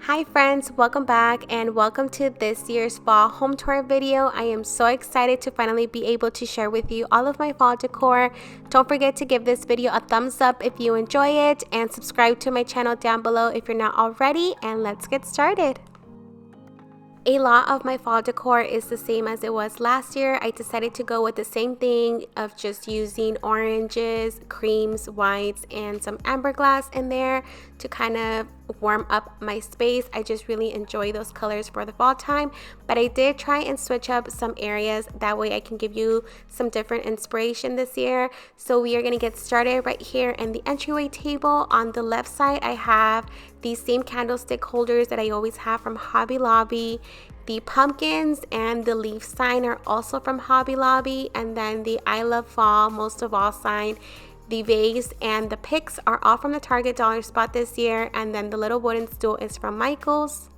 Hi friends, welcome back and welcome to this year's fall home tour video. I am so excited to finally be able to share with you all of my fall decor. Don't forget to give this video a thumbs up if you enjoy it and subscribe to my channel down below if you're not already, and let's get started. A lot of my fall decor is the same as it was last year. I decided to go with the same thing of just using oranges, creams, whites, and some amber glass in there to kind of warm up my space. I just really enjoy those colors for the fall time, but I did try and switch up some areas. That way I can give you some different inspiration this year. So we are going to get started right here in the entryway table. On the left side, I have these same candlestick holders that I always have from Hobby Lobby. The pumpkins and the leaf sign are also from Hobby Lobby, and then the I Love Fall Most of All sign, the vase, and the picks are all from the Target dollar spot this year, and then the little wooden stool is from Michael's.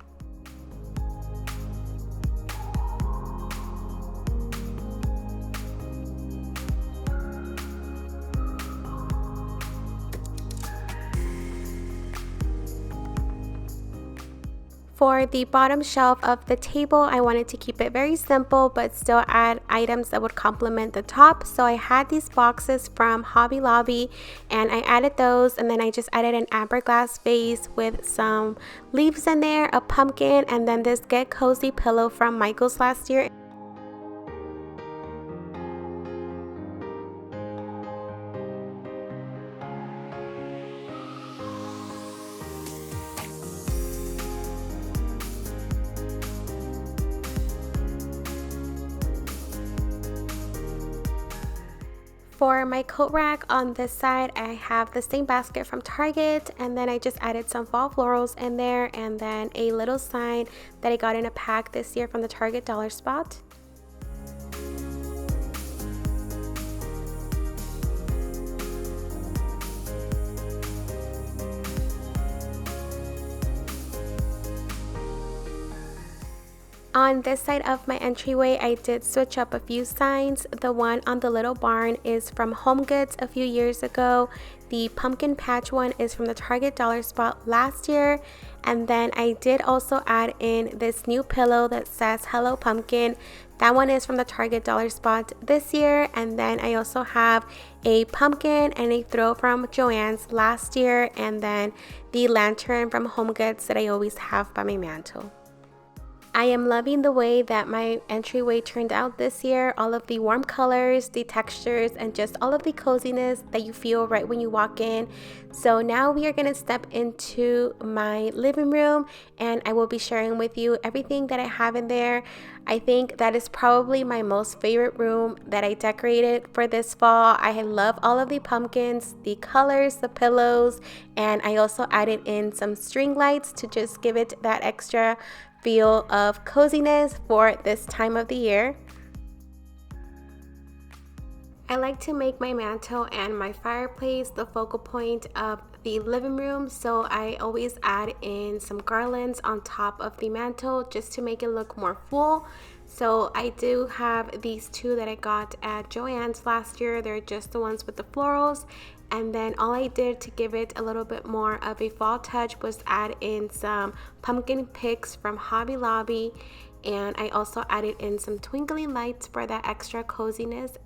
For the bottom shelf of the table, I wanted to keep it very simple but still add items that would complement the top. So I had these boxes from Hobby Lobby and I added those, and then I just added an amber glass vase with some leaves in there, a pumpkin, and then this Get Cozy pillow from Michael's last year. For my coat rack on this side, I have the same basket from Target, and then I just added some fall florals in there, and then a little sign that I got in a pack this year from the Target dollar spot. On this side of my entryway, I did switch up a few signs. The one on the little barn is from Home Goods a few years ago. The pumpkin patch one is from the Target dollar spot last year. And then I did also add in this new pillow that says Hello Pumpkin. That one is from the Target dollar spot this year. And then I also have a pumpkin and a throw from Joann's last year. And then the lantern from Home Goods that I always have by my mantle. I am loving the way that my entryway turned out this year. All of the warm colors, the textures, and just all of the coziness that you feel right when you walk in. So now we are going to step into my living room, and I will be sharing with you everything that I have in there. I think that is probably my most favorite room that I decorated for this fall. I love all of the pumpkins, the colors, the pillows, and I also added in some string lights to just give it that extra feel of coziness for this time of the year. I like to make my mantle and my fireplace the focal point of the living room, so I always add in some garlands on top of the mantle just to make it look more full. So I do have these two that I got at Joann's last year. They're just the ones with the florals. And then all I did to give it a little bit more of a fall touch was add in some pumpkin picks from Hobby Lobby. And I also added in some twinkling lights for that extra coziness.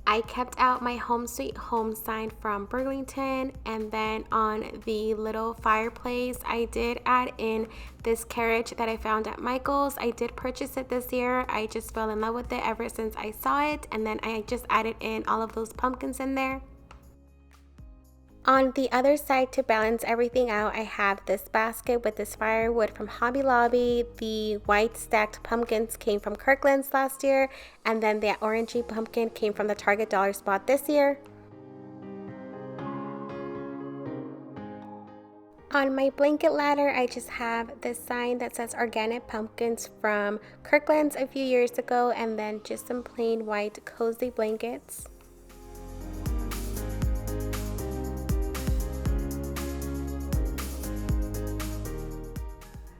I kept out my Home Sweet Home sign from Burlington, and then on the little fireplace I did add in this carriage that I found at Michael's. I did purchase it this year. I just fell in love with it ever since I saw it, and then I just added in all of those pumpkins in there. On the other side, to balance everything out, I have this basket with this firewood from Hobby Lobby. The white stacked pumpkins came from Kirkland's last year, and then the orangey pumpkin came from the Target dollar spot this year. On my blanket ladder, I just have this sign that says organic pumpkins from Kirkland's a few years ago, and then just some plain white cozy blankets.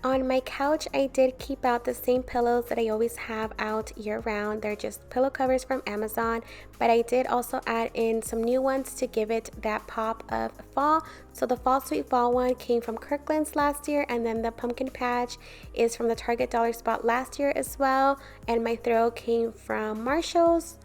On my couch, I did keep out the same pillows that I always have out year round. They're just pillow covers from Amazon, but I did also add in some new ones to give it that pop of fall. So the Fall Sweet Fall one came from Kirkland's last year, and then the pumpkin patch is from the Target Dollar Spot last year as well, and my throw came from Marshall's.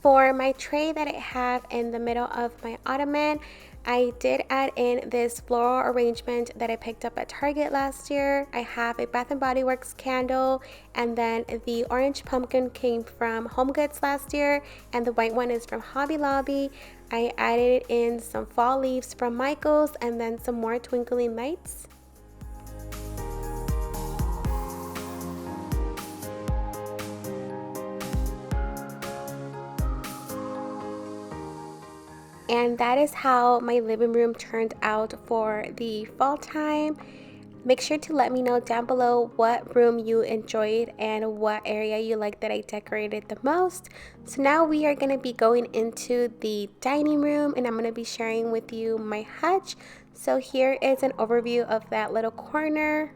For my tray that I have in the middle of my ottoman, I did add in this floral arrangement that I picked up at Target last year. I have a Bath & Body Works candle, and then the orange pumpkin came from HomeGoods last year, and the white one is from Hobby Lobby. I added in some fall leaves from Michael's, and then some more twinkling lights. And that is how my living room turned out for the fall time. Make sure to let me know down below what room you enjoyed and what area you like that I decorated the most. So now we are going to be going into the dining room, and I'm going to be sharing with you my hutch. So here is an overview of that little corner.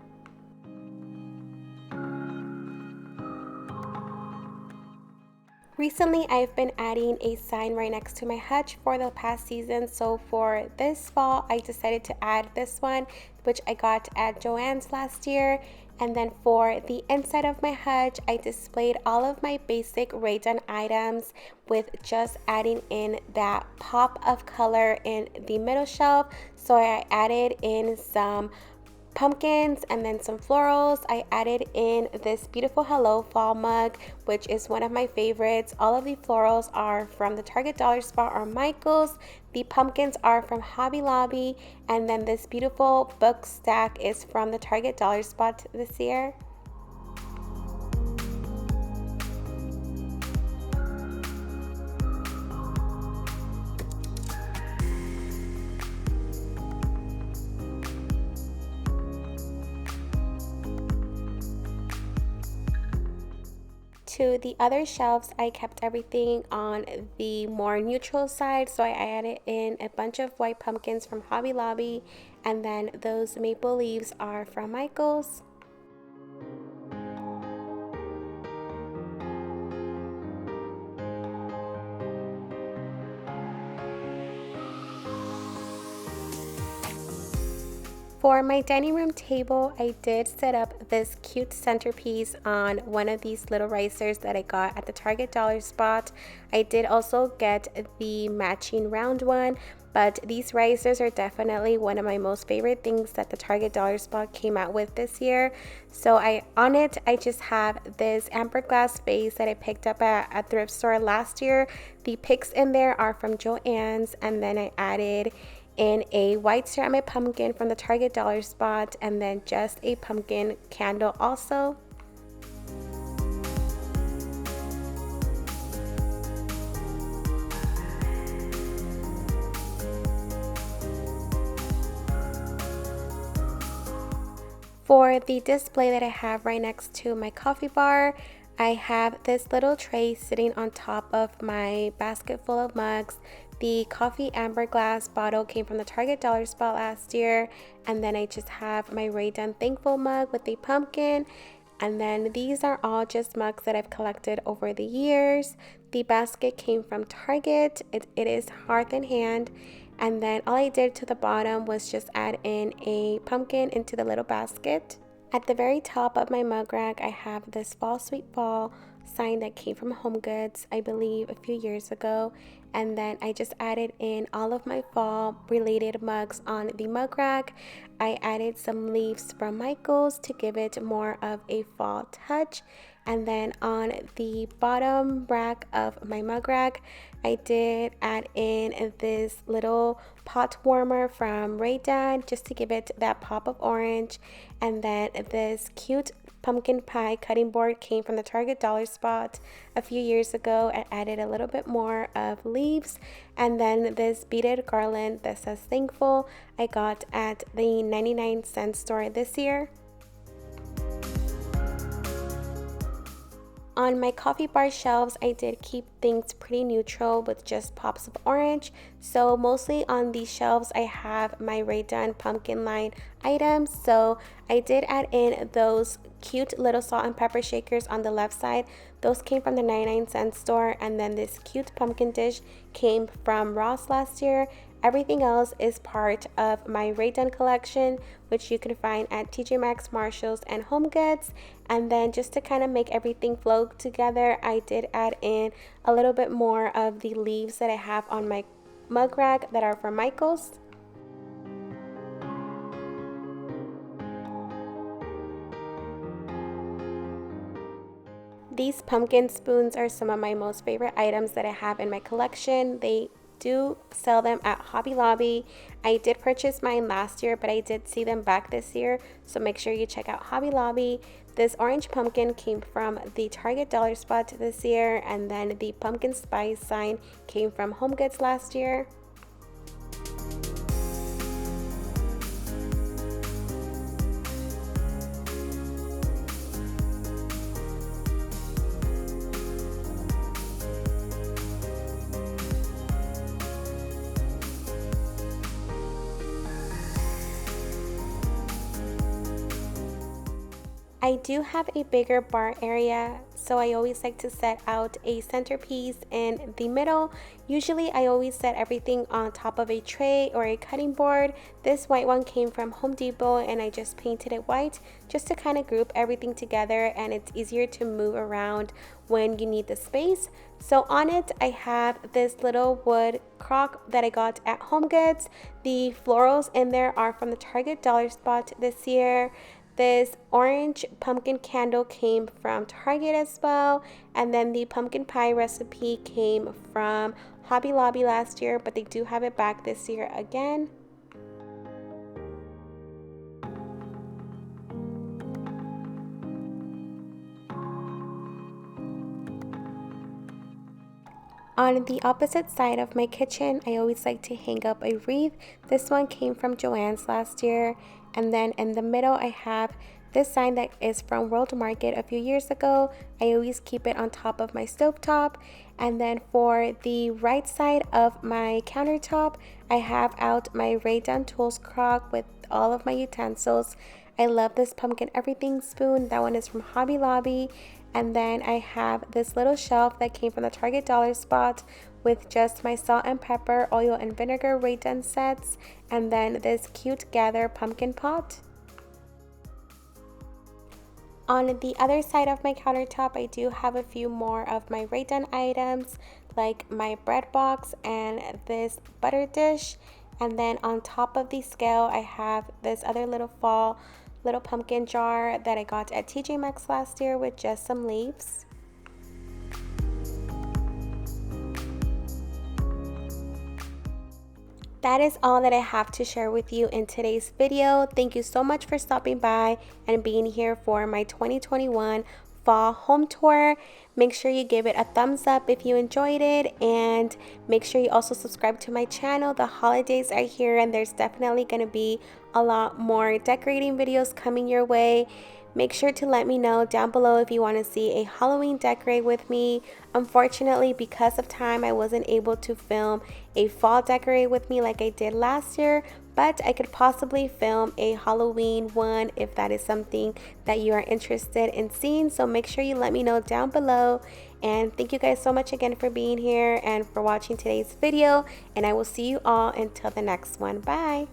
Recently, I've been adding a sign right next to my hutch for the past season. So for this fall, I decided to add this one, which I got at Joann's last year. And then for the inside of my hutch, I displayed all of my basic Rae-Dunn items with just adding in that pop of color in the middle shelf. So I added in some pumpkins and then some florals. I added in this beautiful Hello Fall mug, which is one of my favorites. All of the florals are from the Target Dollar Spot or Michael's. The pumpkins are from Hobby Lobby, and then this beautiful book stack is from the Target Dollar Spot this year. To the other shelves, I kept everything on the more neutral side, so I added in a bunch of white pumpkins from Hobby Lobby, and then those maple leaves are from Michael's. For my dining room table, I did set up this cute centerpiece on one of these little risers that I got at the Target Dollar Spot. I did also get the matching round one, but these risers are definitely one of my most favorite things that the Target Dollar Spot came out with this year. So on it, I just have this amber glass vase that I picked up at a thrift store last year. The picks in there are from Joann's, and then I added in a white ceramic pumpkin from the Target Dollar Spot, and then just a pumpkin candle also. For the display that I have right next to my coffee bar, I have this little tray sitting on top of my basket full of mugs. The coffee amber glass bottle came from the Target Dollar Spot last year, and then I just have my Rae-Dunn Thankful mug with a pumpkin, and then these are all just mugs that I've collected over the years. The basket came from Target. It is Hearth and Hand, and then all I did to the bottom was just add in a pumpkin into the little basket. At the very top of my mug rack, I have this Fall Sweet Fall sign that came from HomeGoods, I believe, a few years ago. And then I just added in all of my fall related mugs on the mug rack. I added some leaves from Michael's to give it more of a fall touch. And then on the bottom rack of my mug rack, I did add in this little pot warmer from Rae-Dunn just to give it that pop of orange. And then this cute pumpkin pie cutting board came from the Target Dollar Spot a few years ago. I added a little bit more of leaves, and then this beaded garland that says thankful I got at the 99-cent store this year. On my coffee bar shelves, I did keep things pretty neutral with just pops of orange. So mostly on these shelves, I have my Raydon pumpkin line items. So I did add in those cute little salt and pepper shakers on the left side. Those came from the 99-cent store, and then this cute pumpkin dish came from Ross last year. Everything else is part of my Raydon collection, which you can find at TJ Maxx, Marshalls, and Home Goods. And then just to kind of make everything flow together, I did add in a little bit more of the leaves that I have on my mug rack that are from Michaels. These pumpkin spoons are some of my most favorite items that I have in my collection. They do sell them at Hobby Lobby. I did purchase mine last year, but I did see them back this year, so make sure you check out Hobby Lobby. This orange pumpkin came from the Target dollar spot this year, and then the pumpkin spice sign came from Home Goods last year. I do have a bigger bar area, so I always like to set out a centerpiece in the middle. Usually I always set everything on top of a tray or a cutting board. This white one came from Home Depot, and I just painted it white just to kind of group everything together, and it's easier to move around when you need the space. So on it I have this little wood crock that I got at Home Goods. The florals in there are from the Target dollar spot this year. This orange pumpkin candle came from Target as well, and then the pumpkin pie recipe came from Hobby Lobby last year, but they do have it back this year again. On the opposite side of my kitchen, I always like to hang up a wreath. This one came from Joann's last year. And then in the middle, I have this sign that is from World Market a few years ago. I always keep it on top of my stovetop. And then for the right side of my countertop, I have out my Raydon Tools crock with all of my utensils. I love this pumpkin everything spoon. That one is from Hobby Lobby. And then I have this little shelf that came from the Target dollar spot with just my salt and pepper, oil and vinegar Raydon sets, and then this cute Gather pumpkin pot. On the other side of my countertop, I do have a few more of my Raydon items, like my bread box and this butter dish. And then on top of the scale, I have this other little pumpkin jar that I got at TJ Maxx last year with just some leaves. That is all that I have to share with you in today's video. Thank you so much for stopping by and being here for my 2021 fall home tour. Make sure you give it a thumbs up if you enjoyed it, and make sure you also subscribe to my channel. The holidays are here, and there's definitely going to be a lot more decorating videos coming your way. Make sure to let me know down below if you want to see a Halloween decorate with me. Unfortunately, because of time, I wasn't able to film a fall decorate with me like I did last year, but I could possibly film a Halloween one if that is something that you are interested in seeing. So make sure you let me know down below. And thank you guys so much again for being here and for watching today's video. And I will see you all until the next one. Bye.